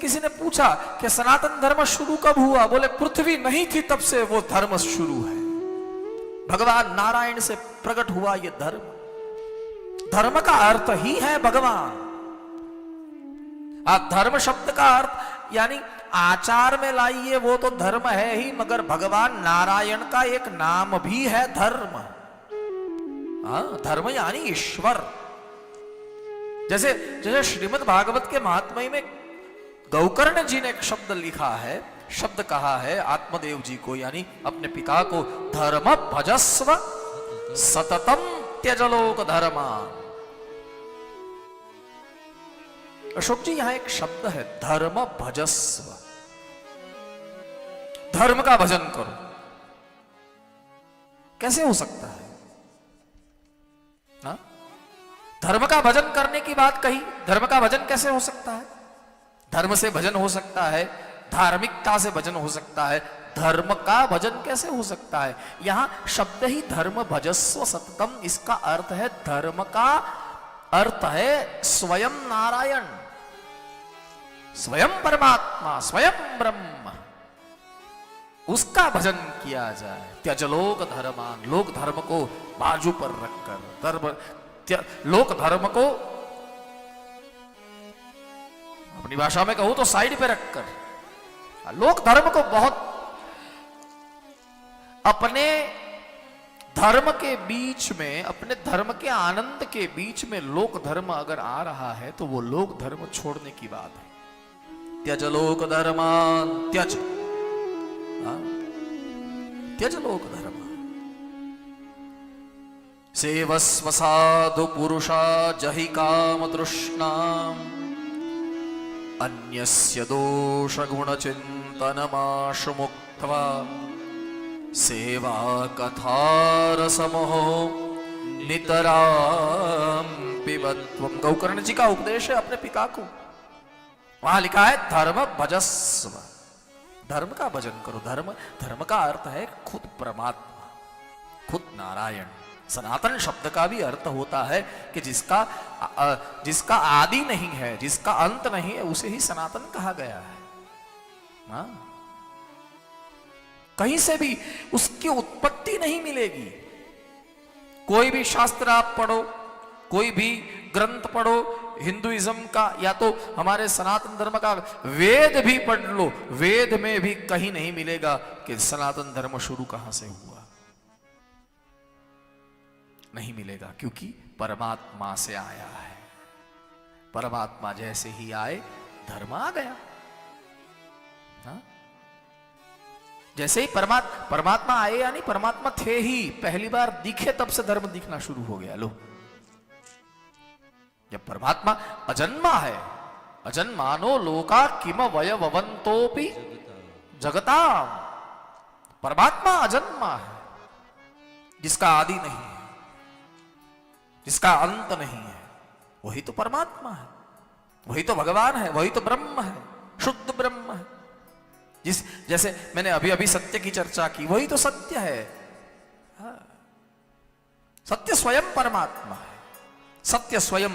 किसी ने पूछा कि सनातन धर्म शुरू कब हुआ, बोले पृथ्वी नहीं थी तब से वो धर्म शुरू है। भगवान नारायण से प्रकट हुआ ये धर्म। धर्म का अर्थ ही है भगवान। धर्म शब्द का अर्थ यानी आचार में लाइए वो तो धर्म है ही, मगर भगवान नारायण का एक नाम भी है धर्म। धर्म यानी ईश्वर। जैसे जैसे श्रीमद् भागवत के महात्म्य में गौकर्ण जी ने एक शब्द लिखा है, शब्द कहा है आत्मदेव जी को, यानी अपने पिता को, धर्म भजस्व सततम त्यजलोक धर्मान। अशोक जी यहां एक शब्द है धर्म भजस्व, धर्म का भजन करो। कैसे हो सकता है? हा? धर्म का भजन करने की बात कही, धर्म का भजन कैसे हो सकता है? धर्म से भजन हो सकता है, धार्मिकता से भजन हो सकता है, धर्म का भजन कैसे हो सकता है? यहां शब्द ही धर्म भजस्व सततम, इसका अर्थ है धर्म का अर्थ है स्वयं नारायण, स्वयं परमात्मा, स्वयं ब्रह्म, उसका भजन किया जाए। त्यजलोक धर्मान, लोक धर्म को बाजू पर रखकर, लोक धर्म को अपनी भाषा में कहूं तो साइड पे रखकर, लोक धर्म को बहुत अपने धर्म के बीच में, अपने धर्म के आनंद के बीच में लोक धर्म अगर आ रहा है तो वो लोक धर्म छोड़ने की बात है। त्यज लोक धर्मान, त्यज, त्यज लोक धर्म। सेवस्व साधु पुरुषा जहि काम तृष्णाम् अन्यस्य दोष गुण चिंतनमाशु मुक्त्वा सेवा कथारसमोह नितराम पिबत्वम्। गौकर्ण जी का उपदेश है अपने पिता को। वहां लिखा है धर्म भजस्व, धर्म का भजन करो। धर्म, धर्म का अर्थ है खुद परमात्मा, खुद नारायण। सनातन शब्द का भी अर्थ होता है कि जिसका आदि नहीं है, जिसका अंत नहीं है, उसे ही सनातन कहा गया है। कहीं से भी उसकी उत्पत्ति नहीं मिलेगी। कोई भी शास्त्र आप पढ़ो, कोई भी ग्रंथ पढ़ो, हिंदुइज्म का या तो हमारे सनातन धर्म का वेद भी पढ़ लो, वेद में भी कहीं नहीं मिलेगा कि सनातन धर्म शुरू कहां से हुआ, नहीं मिलेगा। क्योंकि परमात्मा से आया है। परमात्मा जैसे ही आए धर्म आ गया। जैसे ही परमात्मा आए, यानी परमात्मा थे ही, पहली बार दिखे तब से धर्म दिखना शुरू हो गया। लो, जब परमात्मा अजन्मा है, अजन्मानो लोका किम वयववंतोपि जगताम, परमात्मा अजन्मा है, जिसका आदि नहीं है, जिसका अंत नहीं है, वही तो परमात्मा है, वही तो भगवान है, वही तो ब्रह्म है, शुद्ध ब्रह्म है। जैसे मैंने अभी अभी सत्य की चर्चा की, वही तो सत्य है। सत्य स्वयं परमात्मा है, सत्य स्वयं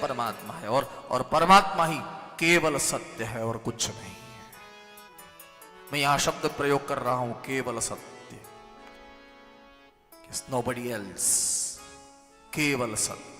परमात्मा है, और परमात्मा ही केवल सत्य है और कुछ नहीं है। मैं यहां शब्द प्रयोग कर रहा हूं केवल सत्य, nobody else, केवल सत्य।